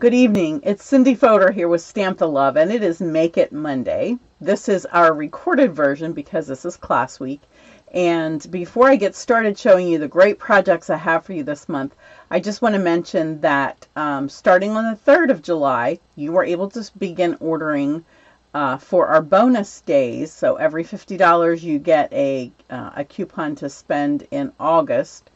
Good evening. It's Cindy Fodor here with Stamp the Love, and it is Make It Monday. This is our recorded version because this is class week. And before I get started showing you the great projects I have for you this month, I just want to mention that starting on the 3rd of July, you are able to begin ordering for our bonus days. So every $50 you get a coupon to spend in August.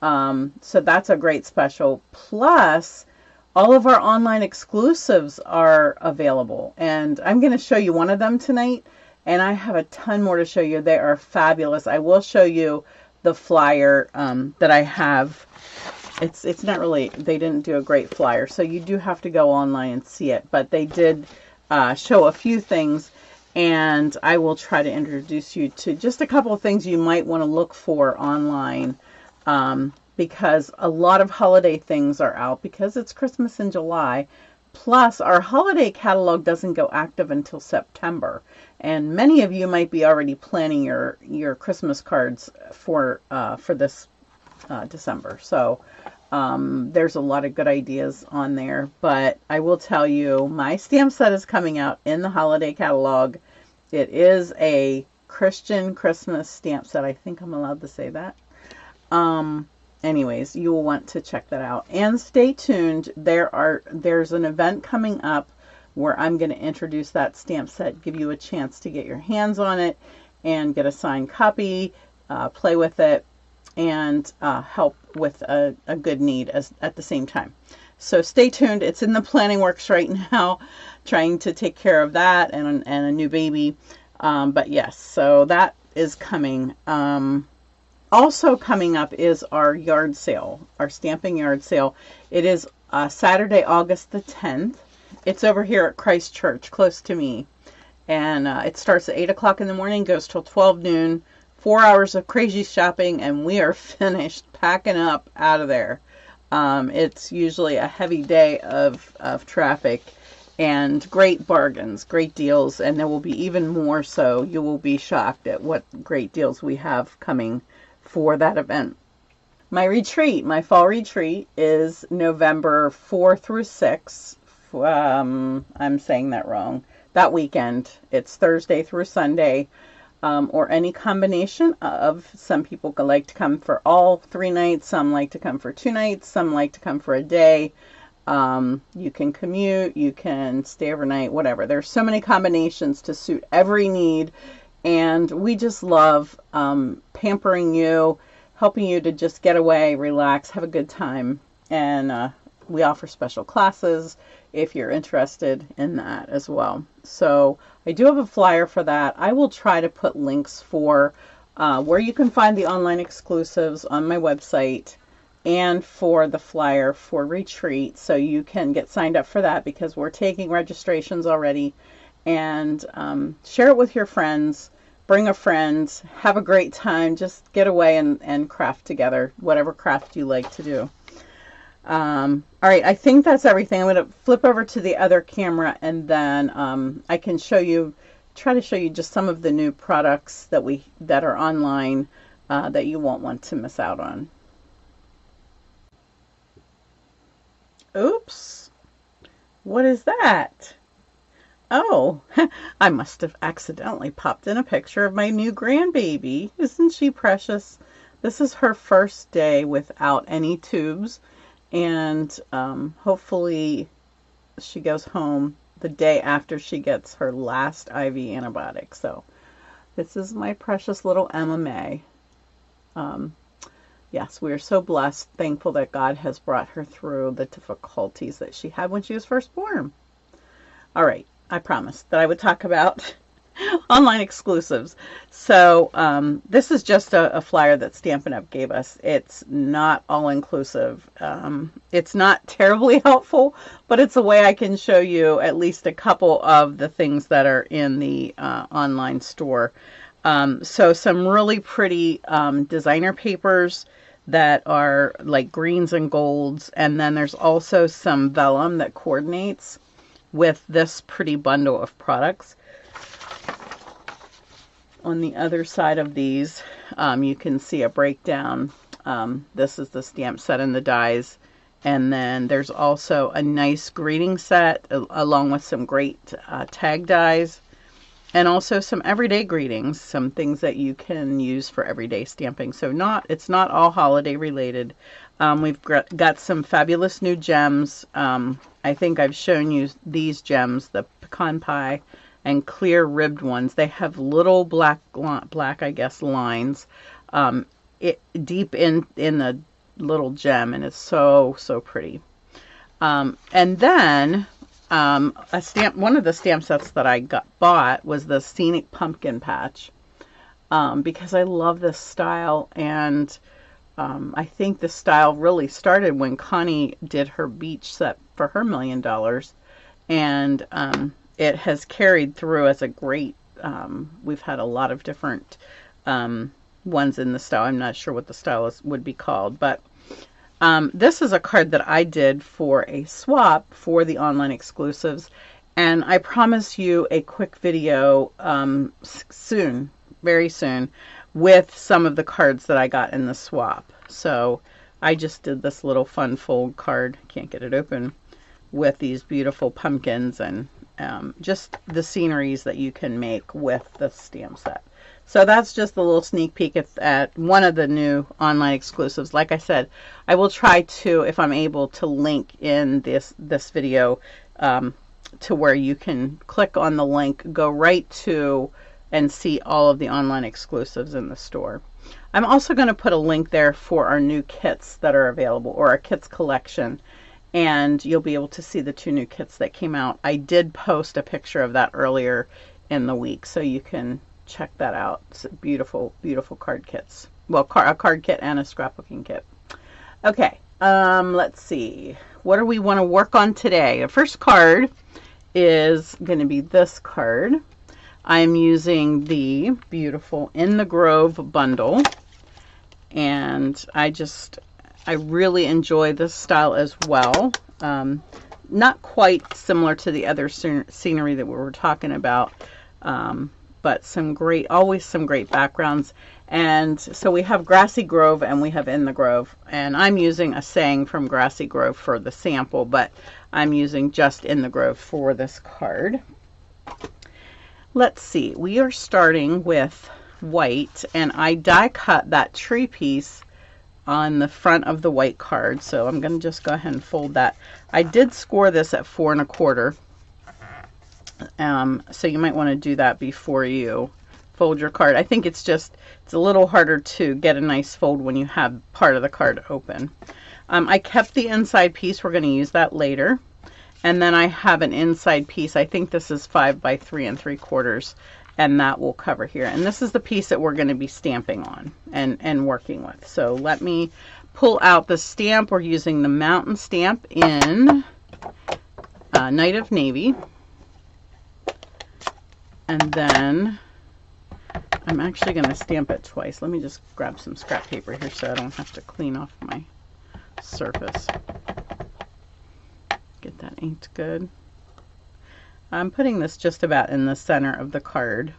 So that's a great special. Plus, all of our online exclusives are available, and I'm going to show you one of them tonight, and I have a ton more to show you. They are fabulous. I will show you the flyer that I have. It's not really, they didn't do a great flyer, so you do have to go online and see it, but they did show a few things, and I will try to introduce you to just a couple of things you might want to look for online. Because a lot of holiday things are out because it's Christmas in July. Plus, our holiday catalog doesn't go active until September. And many of you might be already planning your Christmas cards for this December. So there's a lot of good ideas on there. But I will tell you, my stamp set is coming out in the holiday catalog. It is a Christian Christmas stamp set. I think I'm allowed to say that. Anyways, you will want to check that out. And stay tuned. There's an event coming up where I'm going to introduce that stamp set, give you a chance to get your hands on it and get a signed copy, play with it, and help with a good need at the same time. So stay tuned. It's in the planning works right now, trying to take care of that and a new baby. But yes, so that is coming. Also coming up is our yard sale, our stamping yard sale. It is Saturday, August the 10th. It's over here at Christ Church, close to me. And it starts at 8 o'clock in the morning, goes till 12 noon. 4 hours of crazy shopping, and we are finished packing up out of there. It's usually a heavy day of traffic and great bargains, great deals, and there will be even more so. You will be shocked at what great deals we have coming for that event. My retreat, my fall retreat, is November 4 through 6. I'm saying that wrong. That weekend. It's Thursday through Sunday, or any combination of. Some people like to come for all 3 nights. Some like to come for 2 nights. Some like to come for a day. You can commute. You can stay overnight, whatever. There's so many combinations to suit every need. And we just love pampering you, helping you to just get away, relax, have a good time. And we offer special classes if you're interested in that as well. So I do have a flyer for that. I will try to put links for where you can find the online exclusives on my website and for the flyer for retreat, so you can get signed up for that because we're taking registrations already. And share it with your friends, bring a friend, have a great time, just get away and craft together, whatever craft you like to do. All right, I think that's everything. I'm going to flip over to the other camera, and then I can try to show you just some of the new products that are online that you won't want to miss out on. Oops, what is that? Oh, I must have accidentally popped in a picture of my new grandbaby. Isn't she precious? This is her first day without any tubes, and hopefully she goes home the day after she gets her last IV antibiotic. So this is my precious little Emma May. Yes, we are so blessed, thankful that God has brought her through the difficulties that she had when she was first born. All right. I promised that I would talk about online exclusives. So this is just a flyer that Stampin' Up! Gave us. It's not all-inclusive. It's not terribly helpful, but it's a way I can show you at least a couple of the things that are in the online store. So some really pretty designer papers that are like greens and golds, and then there's also some vellum that coordinates with this pretty bundle of products. On the other side of these, you can see a breakdown. This is the stamp set and the dies, And then there's also a nice greeting set along with some great tag dies, and also some everyday greetings, some things that you can use for everyday stamping. So it's not all holiday related. We've got some fabulous new gems. I think I've shown you these gems, the pecan pie and clear ribbed ones. They have little black I guess lines deep in the little gem, and it's so pretty. And then one of the stamp sets that I bought was the Scenic Pumpkin Patch, because I love this style, and I think this style really started when Connie did her beach set for her $1 million, and it has carried through as a great, we've had a lot of different ones in the style. I'm not sure what the style would be called, but this is a card that I did for a swap for the online exclusives, and I promise you a quick video soon, very soon, with some of the cards that I got in the swap. So I just did this little fun fold card, can't get it open, with these beautiful pumpkins and just the sceneries that you can make with the stamp set. So that's just a little sneak peek at one of the new online exclusives. Like I said, I will try to, if I'm able, to link in this video to where you can click on the link, go right to and see all of the online exclusives in the store. I'm also going to put a link there for our new kits that are available, or our kits collection, and you'll be able to see the 2 new kits that came out. I did post a picture of that earlier in the week, so you can check that out. It's beautiful, beautiful card kits. Well, a card kit and a scrapbooking kit. Okay, let's see. What do we want to work on today? The first card is going to be this card. I'm using the beautiful In the Grove bundle, and I really enjoy this style as well. Not quite similar to the other scenery that we were talking about, but always some great backgrounds. And so we have Grassy Grove and we have In the Grove, and I'm using a saying from Grassy Grove for the sample, but I'm using just In the Grove for this card. Let's see, we are starting with white, and I die cut that tree piece on the front of the white card, so I'm going to just go ahead and fold that. I did score this at 4 1/4, so you might want to do that before you fold your card. I think it's a little harder to get a nice fold when you have part of the card open. I kept the inside piece. We're going to use that later. And then I have an inside piece. I think this is 5 by 3 3/4, and that will cover here. And this is the piece that we're going to be stamping on and working with. So let me pull out the stamp. We're using the Mountain Stamp in Night of Navy. And then I'm actually going to stamp it twice. Let me just grab some scrap paper here so I don't have to clean off my surface. Get that inked good. I'm putting this just about in the center of the card,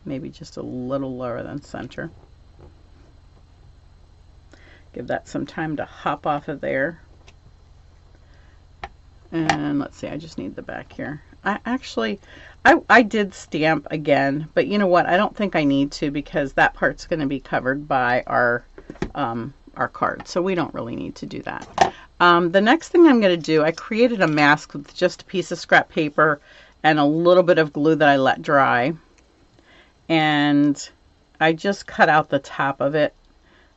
maybe just a little lower than center. Give that some time to hop off of there. And let's see, I just need the back here. I did stamp again, but you know what? I don't think I need to, because that part's going to be covered by our card, so we don't really need to do that. The next thing I'm going to do, I created a mask with just a piece of scrap paper and a little bit of glue that I let dry, and I just cut out the top of it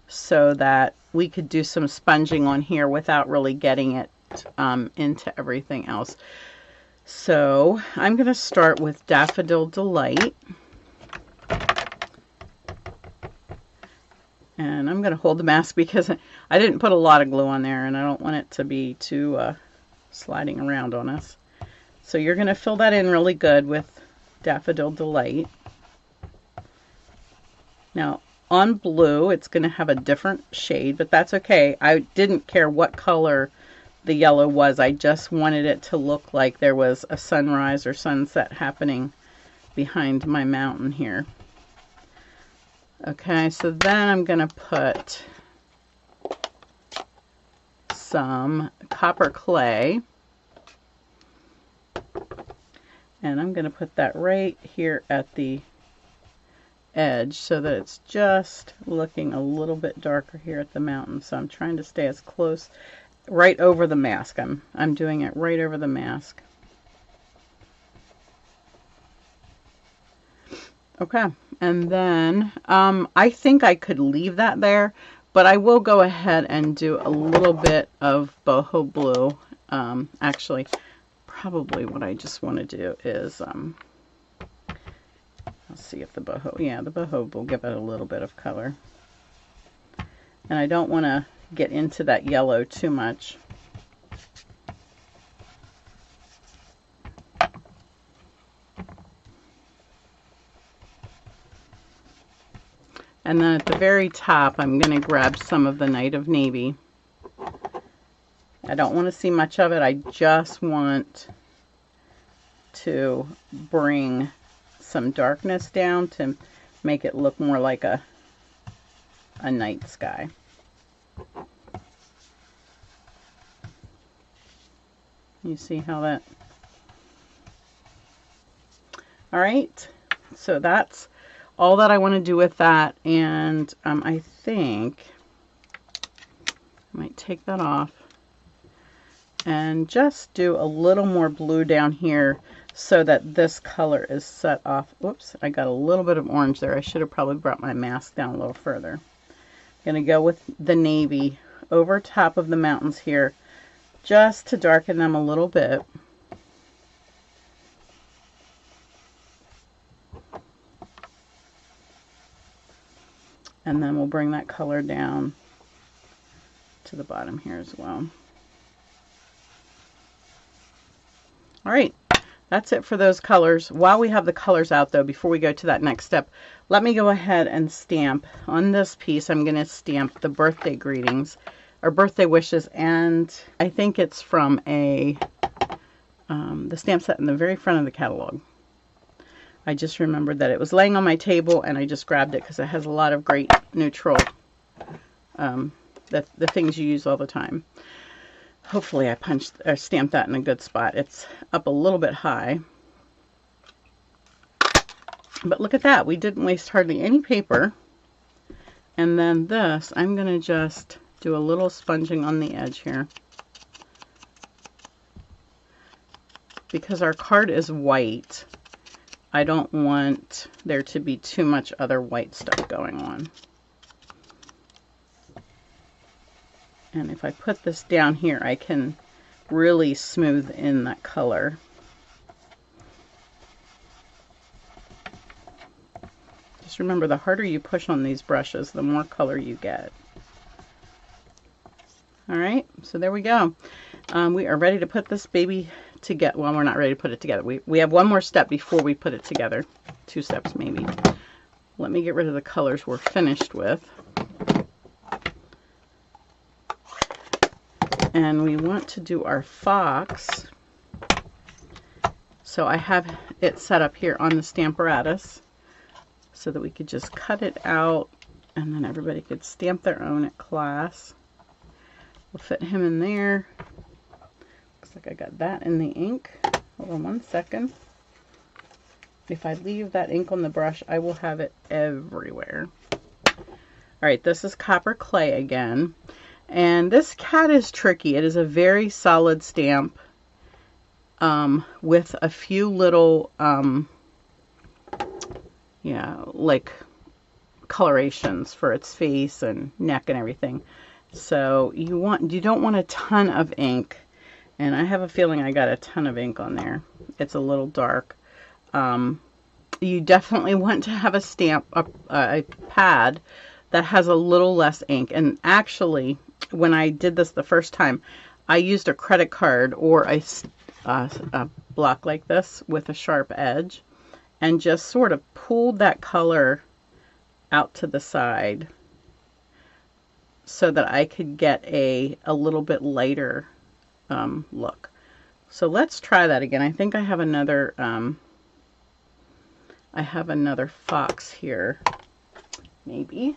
so that we could do some sponging on here without really getting it into everything else. So I'm going to start with Daffodil Delight. And I'm going to hold the mask because I didn't put a lot of glue on there, and I don't want it to be too sliding around on us. So you're going to fill that in really good with Daffodil Delight. Now on blue, it's going to have a different shade, but that's okay. I didn't care what color the yellow was. I just wanted it to look like there was a sunrise or sunset happening behind my mountain here. Okay, so then I'm going to put some copper clay. And I'm going to put that right here at the edge so that it's just looking a little bit darker here at the mountain. So I'm trying to stay as close, right over the mask. I'm doing it right over the mask. Okay, and then I think I could leave that there, but I will go ahead and do a little bit of boho blue. Actually, probably what I just want to do is, let's see if the boho, yeah, the boho will give it a little bit of color. And I don't want to get into that yellow too much. And then at the very top, I'm going to grab some of the Night of Navy. I don't want to see much of it. I just want to bring some darkness down to make it look more like a night sky. You see how that... All right, so that's all that I want to do with that, and I think I might take that off and just do a little more blue down here so that this color is set off. Whoops, I got a little bit of orange there. I should have probably brought my mask down a little further. I'm going to go with the navy over top of the mountains here just to darken them a little bit. And then we'll bring that color down to the bottom here as well. All right, that's it for those colors. While we have the colors out though, before we go to that next step, let me go ahead and stamp on this piece. I'm going to stamp the birthday greetings or birthday wishes, and I think it's from the stamp set in the very front of the catalog. I just remembered that it was laying on my table and I just grabbed it because it has a lot of great neutral, the things you use all the time. Hopefully I stamped that in a good spot. It's up a little bit high. But look at that. We didn't waste hardly any paper. And then this, I'm going to just do a little sponging on the edge here. Because our card is white, I don't want there to be too much other white stuff going on. And if I put this down here, I can really smooth in that color. Just remember, the harder you push on these brushes, the more color you get. All right, so there we go. We are ready to put this baby together. Well, we're not ready to put it together. We have one more step before we put it together. 2 steps maybe. Let me get rid of the colors we're finished with. And we want to do our fox. So I have it set up here on the Stamparatus so that we could just cut it out and then everybody could stamp their own at class. We'll fit him in there. Looks like I got that in the ink. Hold on 1 second. If I leave that ink on the brush, I will have it everywhere. All right, this is copper clay again. And this cat is tricky. It is a very solid stamp with a few little, yeah, like colorations for its face and neck and everything. So you don't want a ton of ink. And I have a feeling I got a ton of ink on there. It's a little dark. You definitely want to have a stamp, a pad that has a little less ink. And actually, when I did this the first time, I used a credit card or a block like this with a sharp edge and just sort of pulled that color out to the side so that I could get a little bit lighter look. So let's try that again. I think I have another fox here, maybe.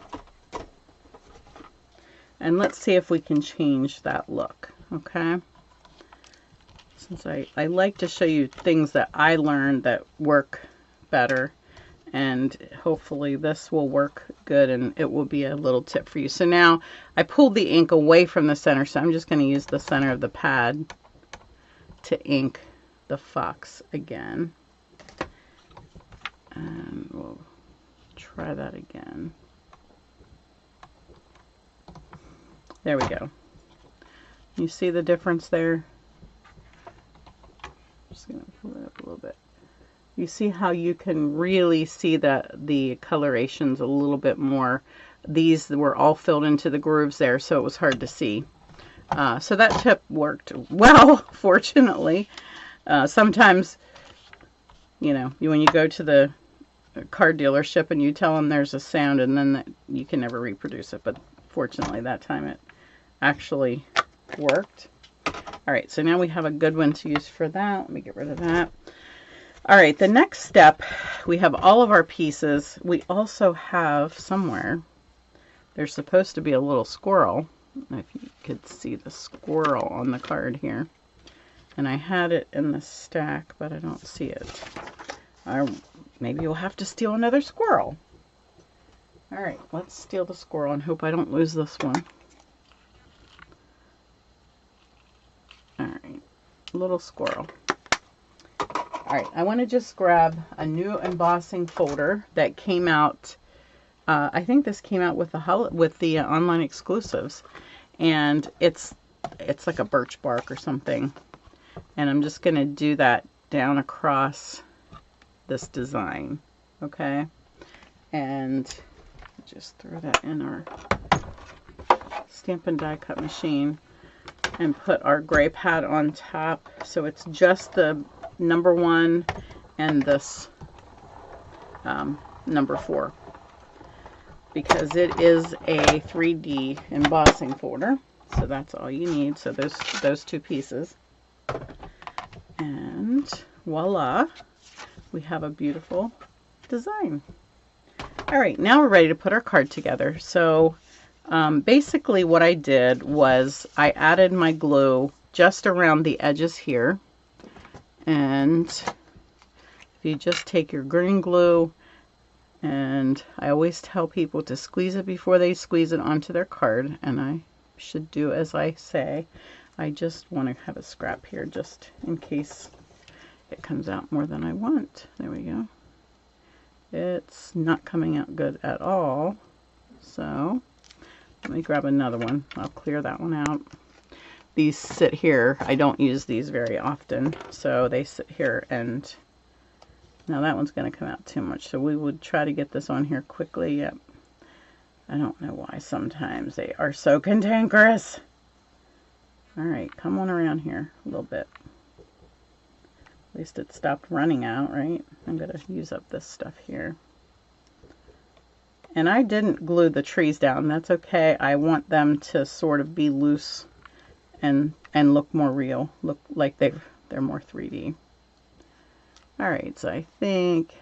And let's see if we can change that look. okay? Since I like to show you things that I learned that work better, and hopefully this will work good and it will be a little tip for you. So now I pulled the ink away from the center, so I'm just going to use the center of the pad to ink the fox again. And we'll try that again. There we go. You see the difference there? Just going to pull it up a little bit. You see how you can really see that the coloration's a little bit more. These were all filled into the grooves there, so it was hard to see. So that tip worked well, fortunately. Sometimes, you know, when you go to the car dealership and you tell them there's a sound and then you can never reproduce it, but fortunately that time it actually worked. All right, so now we have a good one to use for that. Let me get rid of that. All right, the next step, we have all of our pieces. We also have somewhere, there's supposed to be a little squirrel. If you could see the squirrel on the card here. And I had it in the stack, but I don't see it. Maybe you'll have to steal another squirrel. All right, let's steal the squirrel and hope I don't lose this one. All right, little squirrel. All right, I want to just grab a new embossing folder that came out. I think this came out with the online exclusives, and it's like a birch bark or something. And I'm just going to do that down across this design, okay? And just throw that in our Stampin' Die Cut machine and put our gray pad on top. So it's just the number 1 and this number 4, because it is a 3D embossing folder. So that's all you need. So those two pieces. And voila, we have a beautiful design. All right, now we're ready to put our card together. So basically what I did was I added my glue just around the edges here. And if you just take your green glue, and I always tell people to squeeze it before they squeeze it onto their card, and I should do as I say. I just want to have a scrap here just in case it comes out more than I want. There we go. It's not coming out good at all. So let me grab another one. I'll clear that one out. These sit here. I don't use these very often, so they sit here, and now that one's going to come out too much. So we would try to get this on here quickly. Yep. I don't know why sometimes they are so cantankerous. All right, come on around here a little bit. At least it stopped running out, right? I'm going to use up this stuff here. And I didn't glue the trees down. That's okay. I want them to sort of be loose and look more real, look like they're more 3D. All right, so I think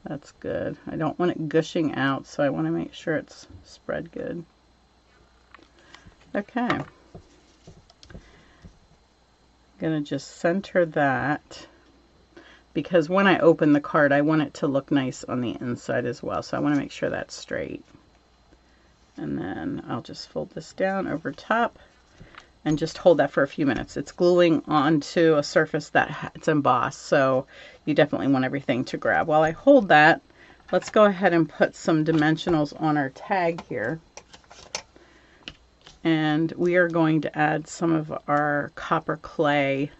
that's good. I don't want it gushing out, so I want to make sure it's spread good. Okay. I'm gonna just center that, because when I open the card, I want it to look nice on the inside as well. So I want to make sure that's straight. And then I'll just fold this down over top and just hold that for a few minutes. It's gluing onto a surface that it's embossed, so you definitely want everything to grab. While I hold that, let's go ahead and put some dimensionals on our tag here. And we are going to add some of our copper clay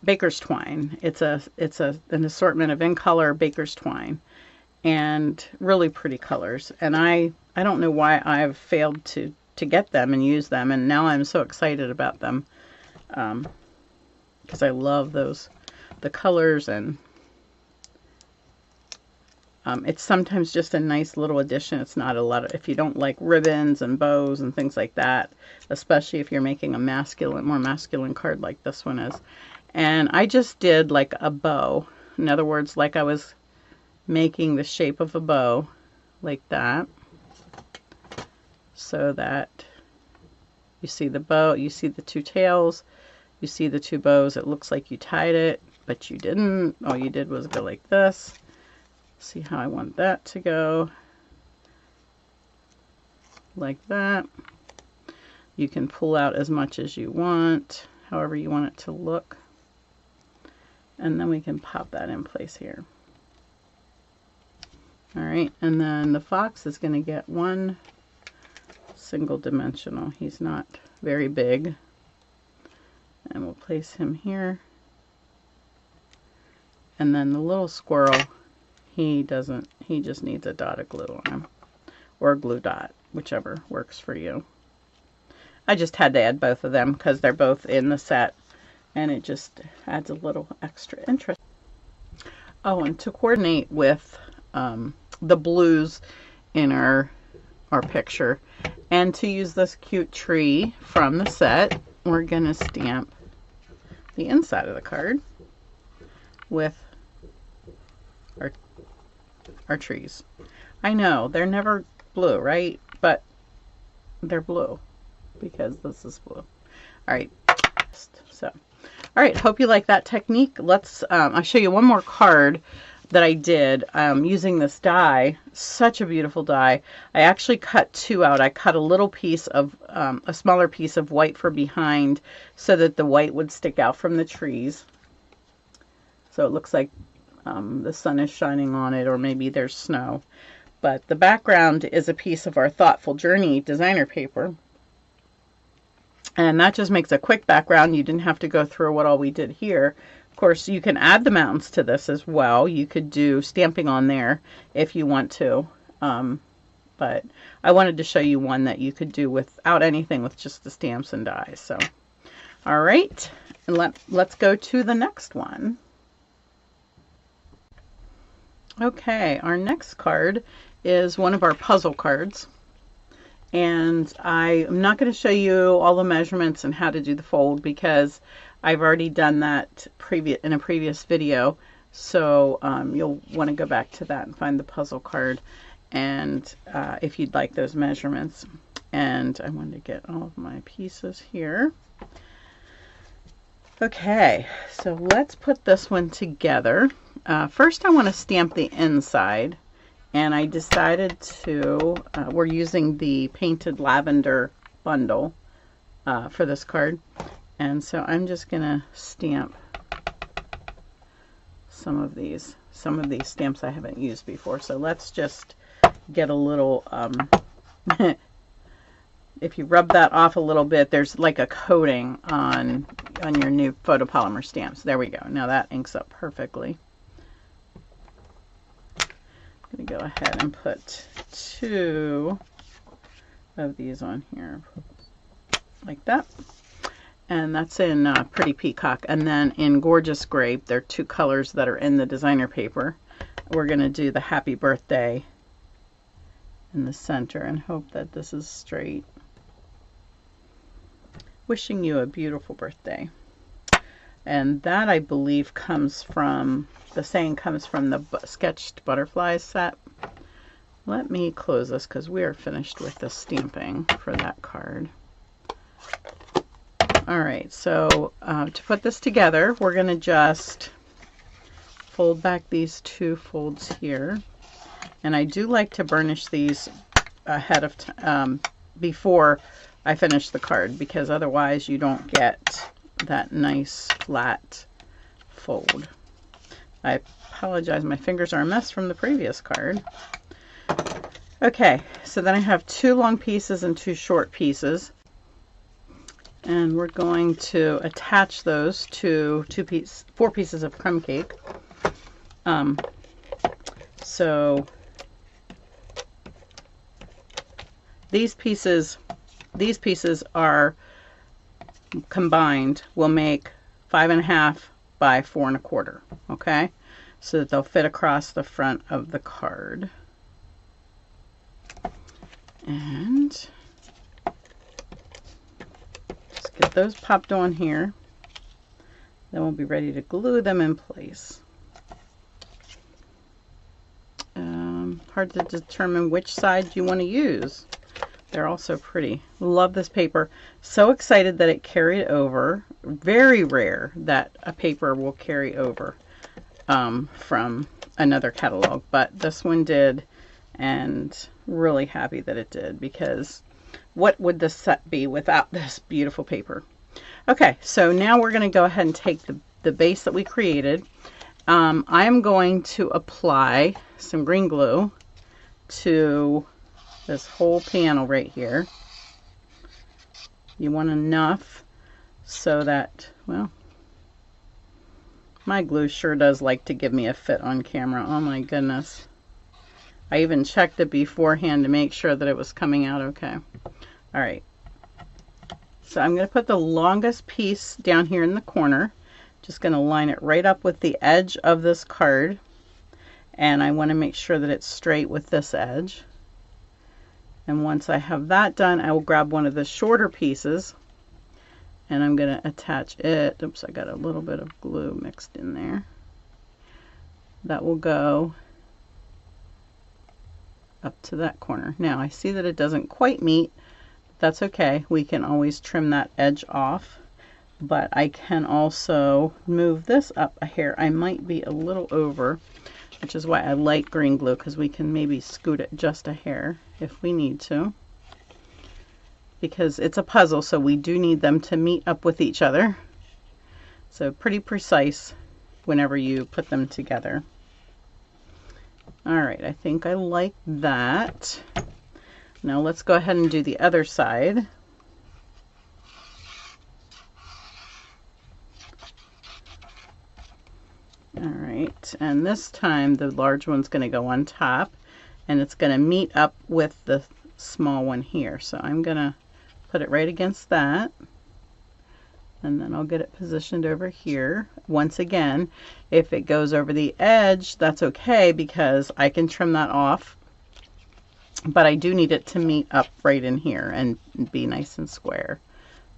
baker's twine. It's an assortment of in color baker's twine, and really pretty colors. And I don't know why I've failed to get them and use them, and now I'm so excited about them because I love the colors, and it's sometimes just a nice little addition. It's not a lot of, if you don't like ribbons and bows and things like that, especially if you're making a more masculine card like this one is. And I just did like a bow. In other words, like I was making the shape of a bow like that, so that You see the bow, you see the two tails, you see the two bows. It looks like you tied it, but you didn't. All you did was go like this. See how I want that to go. Like that. You can pull out as much as you want, however you want it to look. And then we can pop that in place here. All right, and then the fox is going to get one single dimensional. He's not very big. And we'll place him here. And then the little squirrel, he just needs a dot of glue on him. Or a glue dot, whichever works for you. I just had to add both of them because they're both in the set. And it just adds a little extra interest. Oh, and to coordinate with the blues in our picture, and to use this cute tree from the set, we're going to stamp the inside of the card with our trees. I know, they're never blue, right? But they're blue because this is blue. All right, so, all right, hope you like that technique. Let's, I'll show you one more card that I did using this die. Such a beautiful die. I actually cut two out. I cut a little piece of, a smaller piece of white for behind so that the white would stick out from the trees. So it looks like the sun is shining on it, or maybe there's snow. But the background is a piece of our Thoughtful Journey designer paper. And that just makes a quick background. You didn't have to go through what all we did here. Of course, you can add the mountains to this as well. You could do stamping on there if you want to. But I wanted to show you one that you could do without anything, with just the stamps and dies. So, all right, and let's go to the next one. Okay, our next card is one of our puzzle cards. And I am not going to show you all the measurements and how to do the fold because I've already done that in a previous video. So you'll want to go back to that and find the puzzle card, and if you'd like those measurements. And I wanted to get all of my pieces here. Okay, so let's put this one together. First I want to stamp the inside. And I decided to, we're using the Painted Lavender bundle for this card. And so I'm just going to stamp some of these stamps I haven't used before. So let's just get a little, if you rub that off a little bit, there's like a coating on your new photopolymer stamps. There we go. Now that inks up perfectly. I'm going to go ahead and put two of these on here, like that. And that's in Pretty Peacock. And then in Gorgeous Grape, there are two colors that are in the designer paper. We're going to do the Happy Birthday in the center and hope that this is straight. Wishing you a beautiful birthday. And that, I believe, comes from, the saying comes from the Sketched Butterflies set. Let me close this because we are finished with the stamping for that card. Alright, so to put this together, we're going to just fold back these two folds here. And I do like to burnish these ahead of time, before I finish the card, because otherwise you don't get that nice flat fold. I apologize, my fingers are a mess from the previous card. Okay, so then I have two long pieces and two short pieces. And we're going to attach those to 4 pieces of crumb cake. So these pieces are combined will make 5.5 by 4.25. Okay, so that they'll fit across the front of the card. And just get those popped on here. Then we'll be ready to glue them in place. Hard to determine which side you want to use. They're all so pretty. Love this paper. So excited that it carried over. Very rare that a paper will carry over from another catalog, but this one did, and really happy that it did, because what would this set be without this beautiful paper? Okay, so now we're going to go ahead and take the base that we created. I'm going to apply some green glue to this whole panel right here. You want enough so that, well, my glue sure does like to give me a fit on camera. Oh my goodness. I even checked it beforehand to make sure that it was coming out okay. All right. So I'm going to put the longest piece down here in the corner. Just going to line it right up with the edge of this card. And I want to make sure that it's straight with this edge. And once I have that done, I will grab one of the shorter pieces and I'm going to attach it. Oops, I got a little bit of glue mixed in there. That will go up to that corner. Now I see that it doesn't quite meet. That's okay. We can always trim that edge off. But I can also move this up a hair. I might be a little over, which is why I like green glue, because we can maybe scoot it just a hair if we need to. Because it's a puzzle, so we do need them to meet up with each other. So pretty precise whenever you put them together. All right, I think I like that. Now let's go ahead and do the other side. All right, and this time the large one's going to go on top, and it's going to meet up with the small one here. So I'm going to put it right against that, and then I'll get it positioned over here. Once again, if it goes over the edge, that's okay, because I can trim that off, but I do need it to meet up right in here and be nice and square.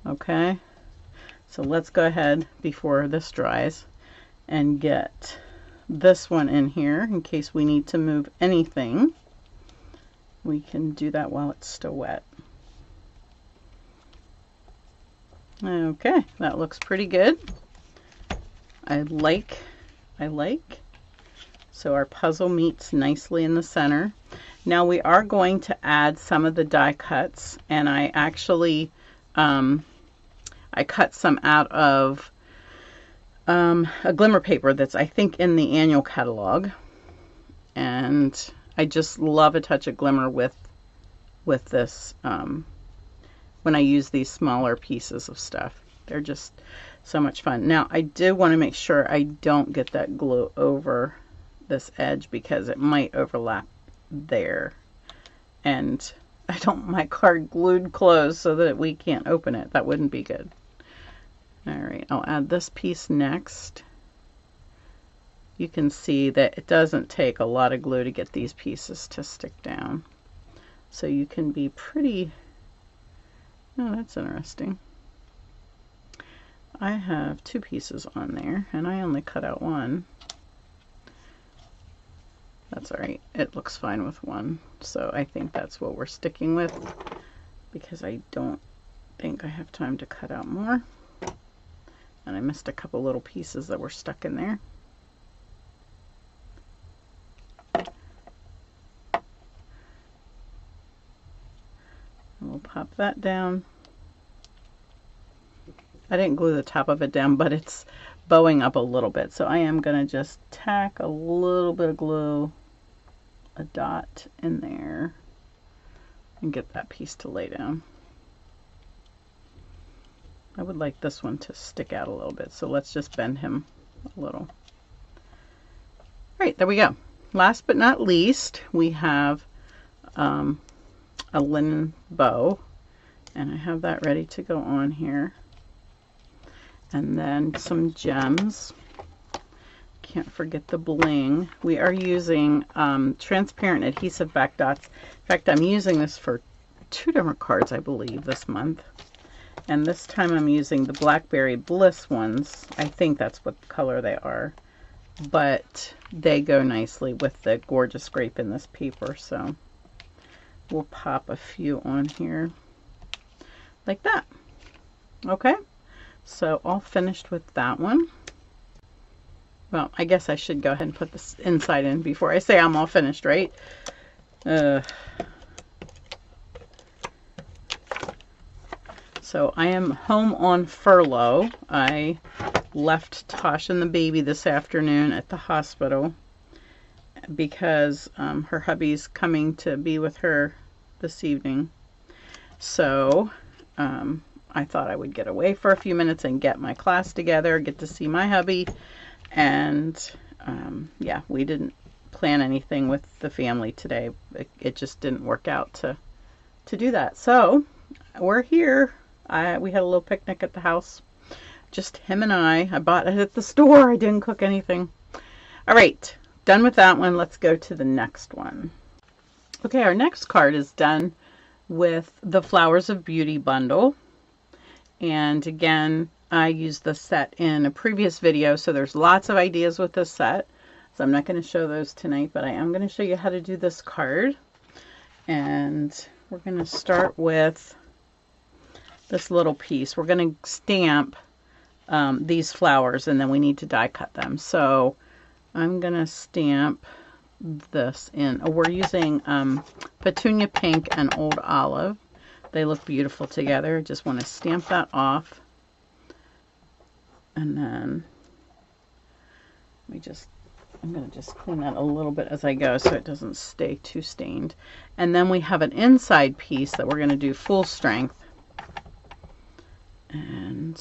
Okay, so let's go ahead before this dries and get this one in here in case we need to move anything. We can do that while it's still wet. Okay, that looks pretty good. I like. So our puzzle meets nicely in the center. Now we are going to add some of the die cuts, and I actually I cut some out of a glimmer paper that's, I think, in the annual catalog, and I just love a touch of glimmer with this when I use these smaller pieces of stuff. They're just so much fun. Now I do want to make sure I don't get that glue over this edge, because it might overlap there, and I don't want my card glued closed so that we can't open it. That wouldn't be good. All right, I'll add this piece next. You can see that it doesn't take a lot of glue to get these pieces to stick down. So you can be pretty, oh, that's interesting. I have two pieces on there and I only cut out one. That's all right, it looks fine with one. So I think that's what we're sticking with, because I don't think I have time to cut out more. And I missed a couple little pieces that were stuck in there. And we'll pop that down. I didn't glue the top of it down, but it's bowing up a little bit. So I am going to just tack a little bit of glue, a dot in there, and get that piece to lay down. I would like this one to stick out a little bit, so let's just bend him a little. All right, there we go. Last but not least, we have a linen bow, and I have that ready to go on here. And then some gems. Can't forget the bling. We are using transparent adhesive back dots. In fact, I'm using this for 2 different cards, I believe, this month. And this time I'm using the Blackberry Bliss ones. I think that's what color they are. But they go nicely with the gorgeous grape in this paper. So we'll pop a few on here like that. Okay, so all finished with that one. Well, I guess I should go ahead and put this inside in before I say I'm all finished, right? So I am home on furlough. I left Tosh and the baby this afternoon at the hospital because her hubby's coming to be with her this evening. So I thought I would get away for a few minutes and get my class together, get to see my hubby. And yeah, we didn't plan anything with the family today. It just didn't work out to do that. So we're here. We had a little picnic at the house. Just him and I. I bought it at the store. I didn't cook anything. All right, done with that one. Let's go to the next one. Okay, our next card is done with the Flowers of Beauty bundle. And again, I used the set in a previous video, so there's lots of ideas with this set. So I'm not going to show those tonight, but I am going to show you how to do this card. And we're going to start with this little piece. We're going to stamp these flowers, and then we need to die cut them. So I'm going to stamp this in. We're using Petunia Pink and Old Olive. They look beautiful together. Just want to stamp that off. And then I'm going to just clean that a little bit as I go so it doesn't stay too stained. And then we have an inside piece that we're going to do full strength. And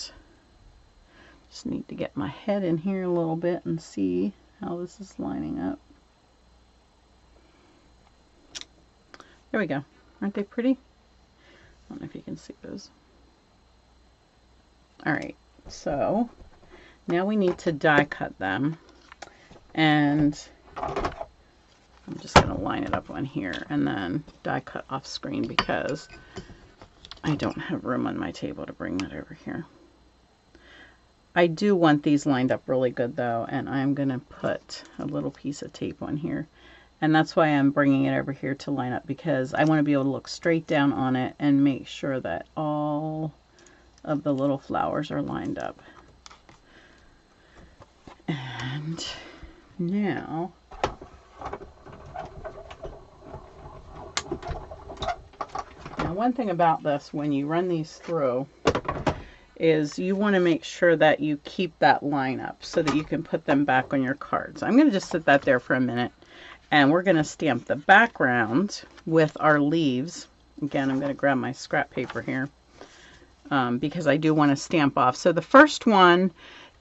just need to get my head in here a little bit and see how this is lining up. There we go. Aren't they pretty? I don't know if you can see those. All right, so now we need to die cut them. And I'm just going to line it up on here and then die cut off screen because I don't have room on my table to bring that over here. I do want these lined up really good though, and I'm going to put a little piece of tape on here. And that's why I'm bringing it over here to line up, because I want to be able to look straight down on it and make sure that all of the little flowers are lined up. And now one thing about this, when you run these through, is you want to make sure that you keep that line up so that you can put them back on your cards. I'm going to just sit that there for a minute, and we're going to stamp the background with our leaves. Again, I'm going to grab my scrap paper here because I do want to stamp off. So the first one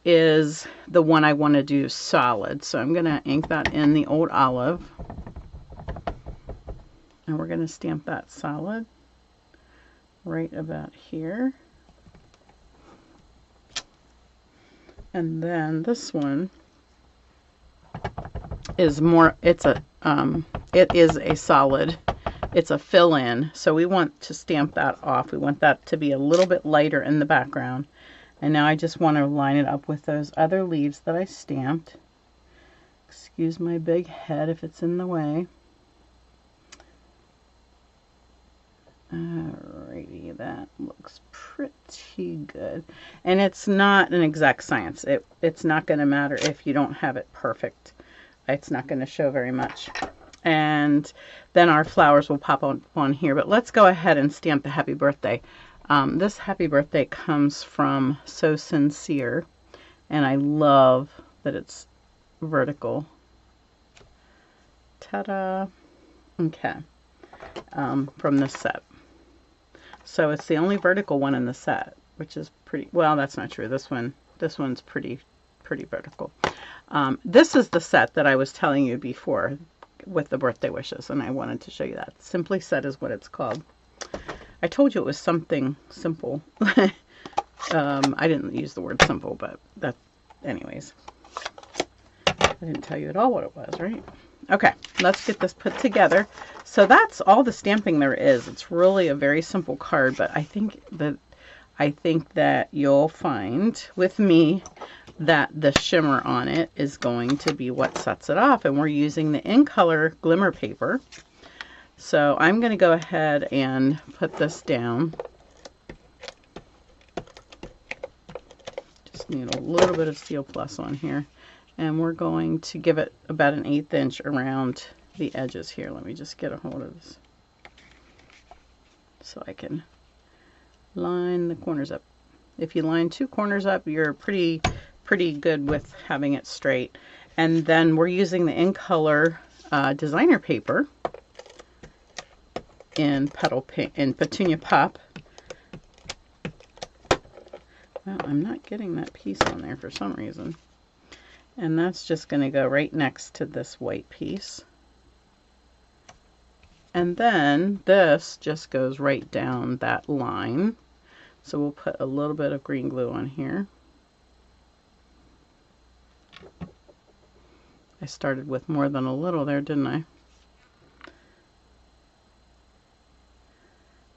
is the one I want to do solid. So I'm going to ink that in the Old Olive, and we're going to stamp that solid right about here. And then this one is more, it is a solid. It's a fill-in. So we want to stamp that off. We want that to be a little bit lighter in the background. And now I just want to line it up with those other leaves that I stamped. Excuse my big head if it's in the way. Alrighty, that looks pretty good. And it's not an exact science. It's not going to matter if you don't have it perfect. It's not going to show very much. And then our flowers will pop on here. But let's go ahead and stamp the happy birthday. This happy birthday comes from So Sincere. And I love that it's vertical. Ta-da! Okay. From this set. So it's the only vertical one in the set, which is pretty, well, that's not true. This one's pretty vertical. This is the set that I was telling you before with the birthday wishes, and I wanted to show you that. Simply Set is what it's called. I told you it was something simple. I didn't use the word simple, but that, anyways. I didn't tell you at all what it was, right? Okay, let's get this put together. So that's all the stamping there is. It's really a very simple card, but I think that you'll find with me that the shimmer on it is going to be what sets it off. And we're using the In Color Glimmer paper. So I'm going to go ahead and put this down. Just need a little bit of Steel Plus on here. And we're going to give it about an 1/8 inch around the edges here. Let me just get a hold of this so I can line the corners up. If you line 2 corners up, you're pretty good with having it straight. And then we're using the In Color designer paper in Petunia Pop. Well, I'm not getting that piece on there for some reason. And that's just going to go right next to this white piece. And then this just goes right down that line. So we'll put a little bit of green glue on here. I started with more than a little there, didn't I?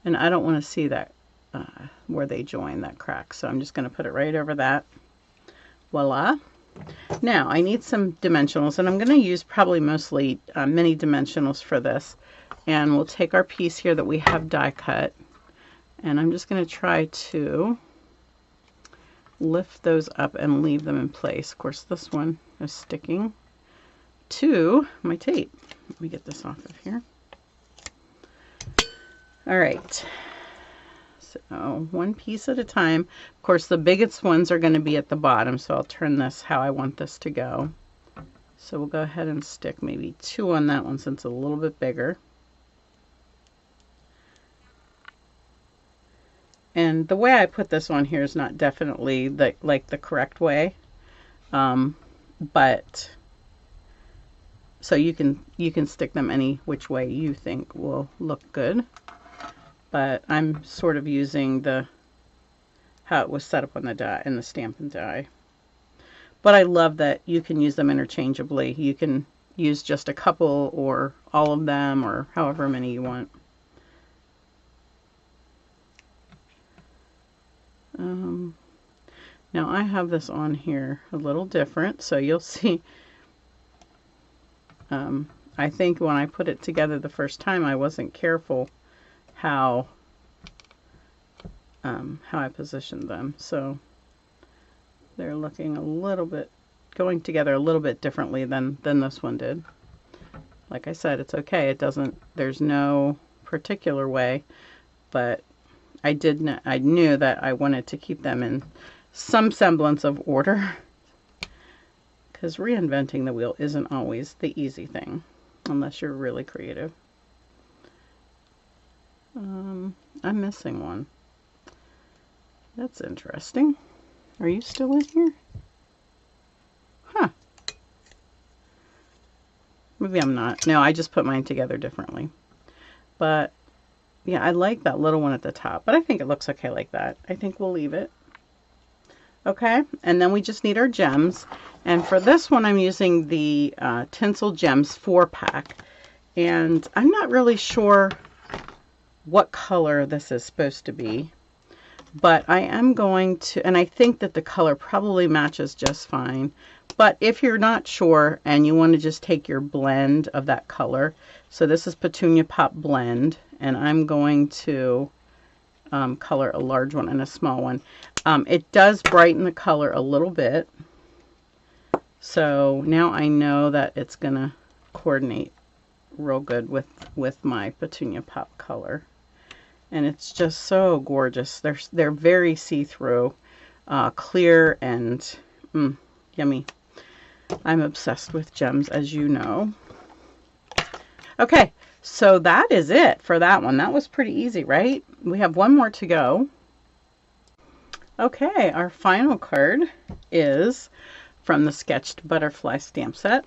And I don't want to see that where they join, that crack. So I'm just going to put it right over that. Voila. Now I need some dimensionals, and I'm going to use probably mostly mini dimensionals for this. And we'll take our piece here that we have die cut, and I'm just going to try to lift those up and leave them in place. Of course, this one is sticking to my tape. Let me get this off of here. All right, so one piece at a time. Of course, the biggest ones are going to be at the bottom, so I'll turn this how I want this to go. So we'll go ahead and stick maybe 2 on that one since it's a little bit bigger. And the way I put this on here is not definitely like the correct way, but so you can stick them any which way you think will look good. But I'm sort of using how it was set up on the die in the Stampin' Die. But I love that you can use them interchangeably. You can use just a couple or all of them or however many you want. Now I have this on here a little different, so you'll see. I think when I put it together the first time, I wasn't careful how I positioned them, so they're looking a little bit, going together a little bit differently than this one did. Like I said, it's okay. It doesn't. There's no particular way, but I knew that I wanted to keep them in some semblance of order, because reinventing the wheel isn't always the easy thing unless you're really creative. I'm missing one. That's interesting. Are you still in here? Huh. Maybe I'm not. No, I just put mine together differently. But yeah, I like that little one at the top, but I think it looks okay like that. I think we'll leave it. Okay, and then we just need our gems. And for this one, I'm using the Tinsel Gems 4-pack. And I'm not really sure what color this is supposed to be, but I am going to, and I think that the color probably matches just fine. But if you're not sure and you want to just take your blend of that color, so this is Petunia Pop Blend, and I'm going to color a large one and a small one. It does brighten the color a little bit, so now I know that it's gonna coordinate real good with my Petunia Pop color, and it's just so gorgeous. They're very see-through, clear, and yummy. I'm obsessed with gems, as you know. Okay, so that is it for that one. That was pretty easy, right? We have one more to go. Okay, our final card is from the Sketched Butterfly stamp set,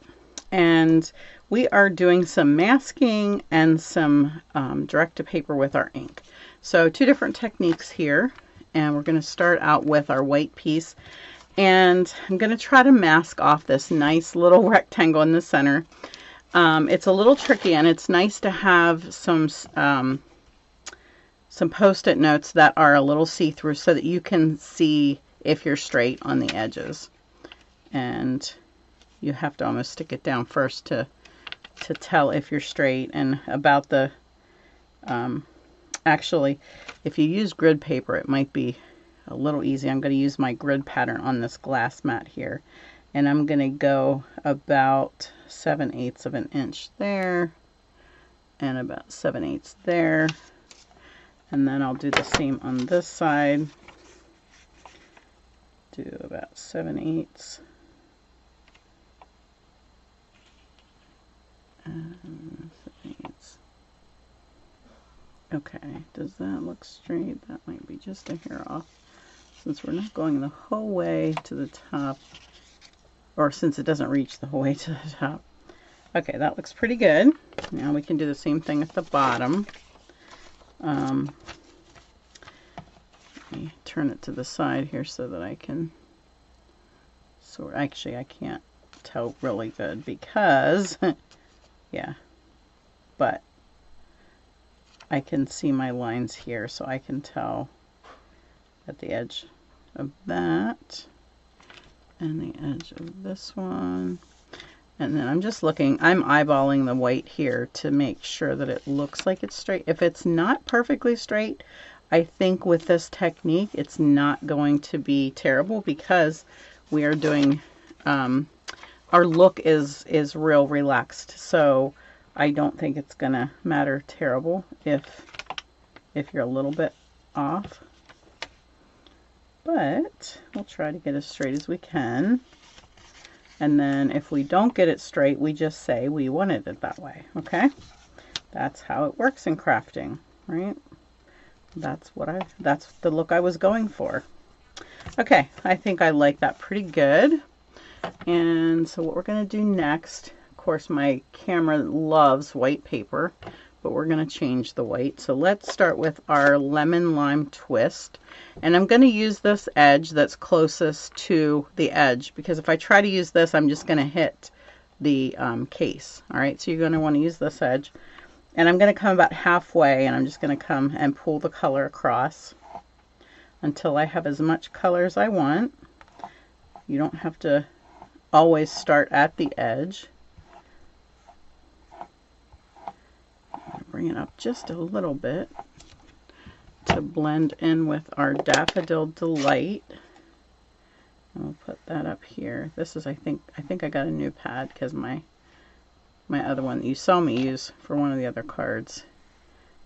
and we are doing some masking and some direct-to-paper with our ink. So 2 different techniques here, and we're going to start out with our white piece, and I'm going to try to mask off this nice little rectangle in the center. It's a little tricky, and it's nice to have some Post-it notes that are a little see-through so that you can see if you're straight on the edges. And you have to almost stick it down first to tell if you're straight. And about the Actually, if you use grid paper, it might be a little easy. I'm going to use my grid pattern on this glass mat here. And I'm going to go about 7/8 of an inch there. And about 7/8 there. And then I'll do the same on this side. Do about 7/8. And 7/8. Okay, does that look straight? That might be just a hair off. Since we're not going the whole way to the top, or since it doesn't reach the whole way to the top. Okay, that looks pretty good. Now we can do the same thing at the bottom. Let me turn it to the side here so that I can sort. Actually, I can't tell really good because, yeah, but I can see my lines here, so I can tell at the edge of that and the edge of this one. And then I'm just looking, I'm eyeballing the white here to make sure that it looks like it's straight. If it's not perfectly straight, I think with this technique, it's not going to be terrible because we are doing, our look is real relaxed. So I don't think it's gonna matter terrible if you're a little bit off. But we'll try to get as straight as we can. And then if we don't get it straight, we just say we wanted it that way, okay? That's how it works in crafting, right? That's the look I was going for. Okay, I think I like that pretty good. And so what we're gonna do next, of course my camera loves white paper, but we're gonna change the white. So let's start with our lemon lime twist. And I'm going to use this edge that's closest to the edge, because if I try to use this, I'm just going to hit the case. All right, so you're going to want to use this edge. And I'm going to come about halfway, and I'm just going to come and pull the color across until I have as much color as I want. You don't have to always start at the edge. Bring it up just a little bit to blend in with our Daffodil Delight. And we'll put that up here. This is, I think I got a new pad because my other one that you saw me use for one of the other cards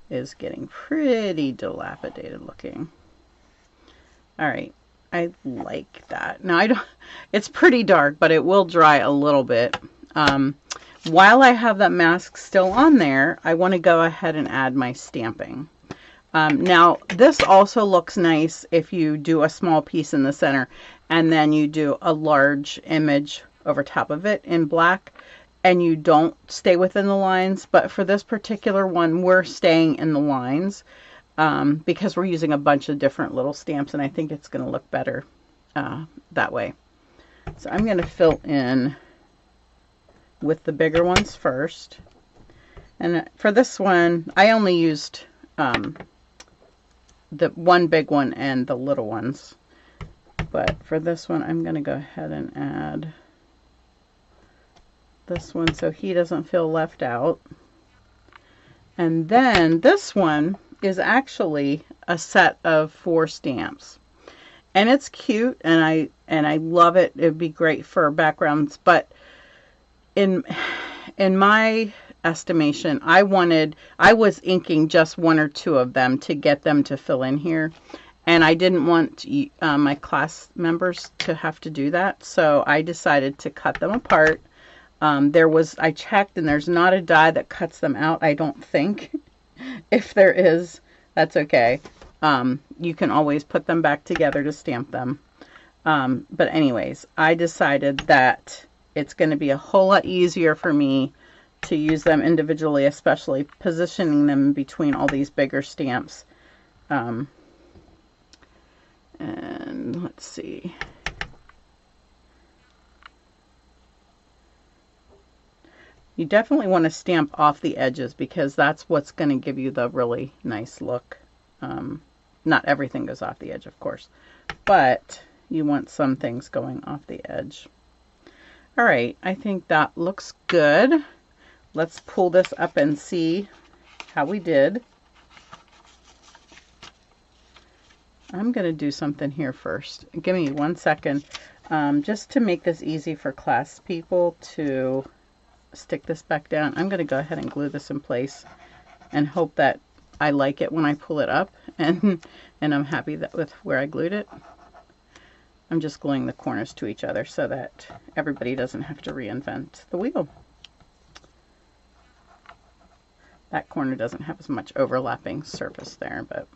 is getting pretty dilapidated looking. All right, I like that. Now it's pretty dark, but it will dry a little bit. While I have that mask still on there, I want to go ahead and add my stamping. Now this also looks nice if you do a small piece in the center and then you do a large image over top of it in black and you don't stay within the lines. But for this particular one, we're staying in the lines because we're using a bunch of different little stamps, and I think it's going to look better that way. So I'm going to fill in with the bigger ones first. And for this one, I only used the one big one and the little ones. But for this one, I'm going to go ahead and add this one so he doesn't feel left out. And then this one is actually a set of 4 stamps. And it's cute, and I love it. It'd be great for backgrounds, but in my estimation, I was inking just 1 or 2 of them to get them to fill in here, and I didn't want my class members to have to do that, so I decided to cut them apart. I checked, and there's not a die that cuts them out, I don't think. If there is, that's okay. You can always put them back together to stamp them. But anyways, I decided that it's going to be a whole lot easier for me to use them individually, especially positioning them between all these bigger stamps. And let's see. You definitely want to stamp off the edges because that's what's going to give you the really nice look. Not everything goes off the edge, of course, but you want some things going off the edge. All right, I think that looks good. Let's pull this up and see how we did. I'm going to do something here first. Give me 1 second. Just to make this easy for class people to stick this back down, I'm going to go ahead and glue this in place and hope that I like it when I pull it up, and I'm happy that with where I glued it. I'm just gluing the corners to each other so that everybody doesn't have to reinvent the wheel. That corner doesn't have as much overlapping surface there, but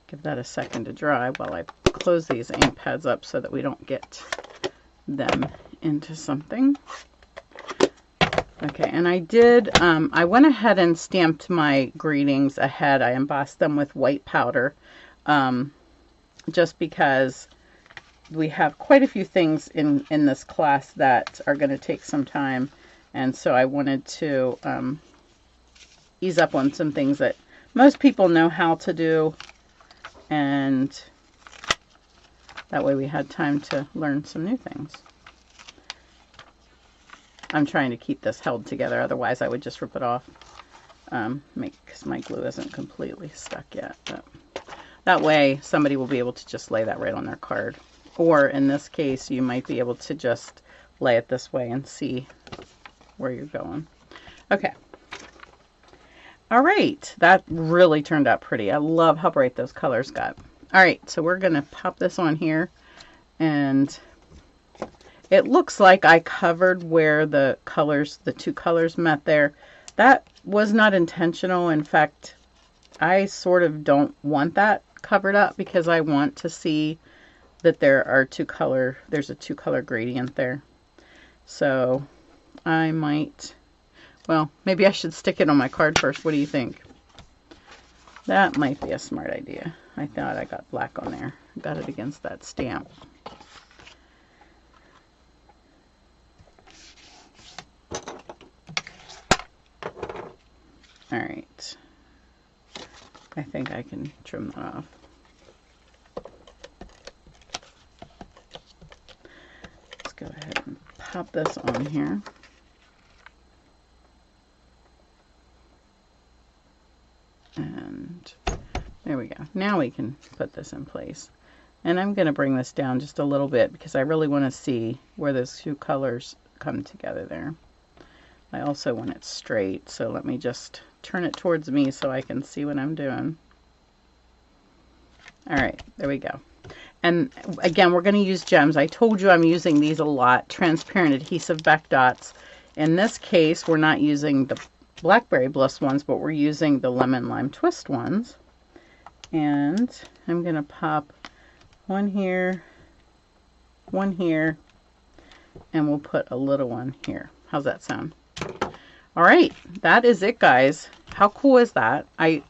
give that a second to dry while I close these ink pads up so that we don't get them into something. Okay, and I did, I went ahead and stamped my greetings ahead. I embossed them with white powder, just because we have quite a few things in this class that are going to take some time, and so I wanted to ease up on some things that most people know how to do, and that way we had time to learn some new things. I'm trying to keep this held together, otherwise I would just rip it off, because my glue isn't completely stuck yet. But that way somebody will be able to just lay that right on their card. Or in this case, you might be able to just lay it this way and see where you're going. Okay. All right, that really turned out pretty. I love how bright those colors got. All right, so we're going to pop this on here, and it looks like I covered where the colors, the two colors met there. That was not intentional. In fact, I sort of don't want that covered up because I want to see that there's a two color gradient there. So I might, well, maybe I should stick it on my card first. What do you think? That might be a smart idea. I thought I got black on there. Got it against that stamp. All right, I think I can trim that off. Let's go ahead and pop this on here. And there we go. Now we can put this in place. And I'm going to bring this down just a little bit because I really want to see where those two colors come together there. I also want it straight, so let me just turn it towards me so I can see what I'm doing. All right, there we go. And again, we're going to use gems. I told you I'm using these a lot, transparent adhesive Beck dots. In this case, we're not using the Blackberry Bliss ones, but we're using the Lemon Lime Twist ones. And I'm going to pop one here, and we'll put a little one here. How's that sound? All right, that is it, guys. How cool is that? I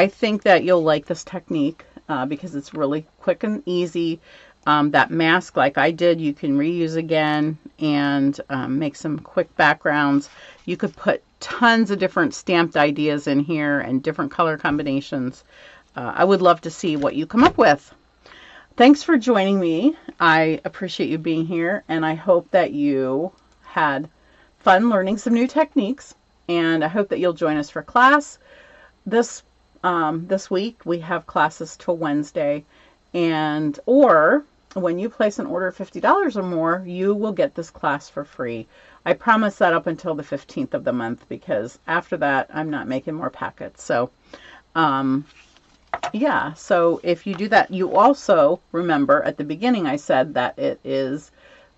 think that you'll like this technique because it's really quick and easy. That mask, like I did, you can reuse again and make some quick backgrounds. You could put tons of different stamped ideas in here and different color combinations. I would love to see what you come up with. Thanks for joining me. I appreciate you being here, and I hope that you had fun learning some new techniques, and I hope that you'll join us for class. This week we have classes till Wednesday, or when you place an order of $50 or more, you will get this class for free. I promise that up until the 15th of the month, because after that I'm not making more packets. So yeah, so if you do that, you also remember at the beginning I said that it is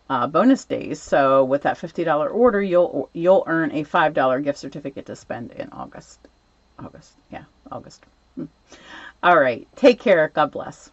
bonus days. So with that $50 order, you'll earn a $5 gift certificate to spend in August. Yeah, August. All right. Take care. God bless.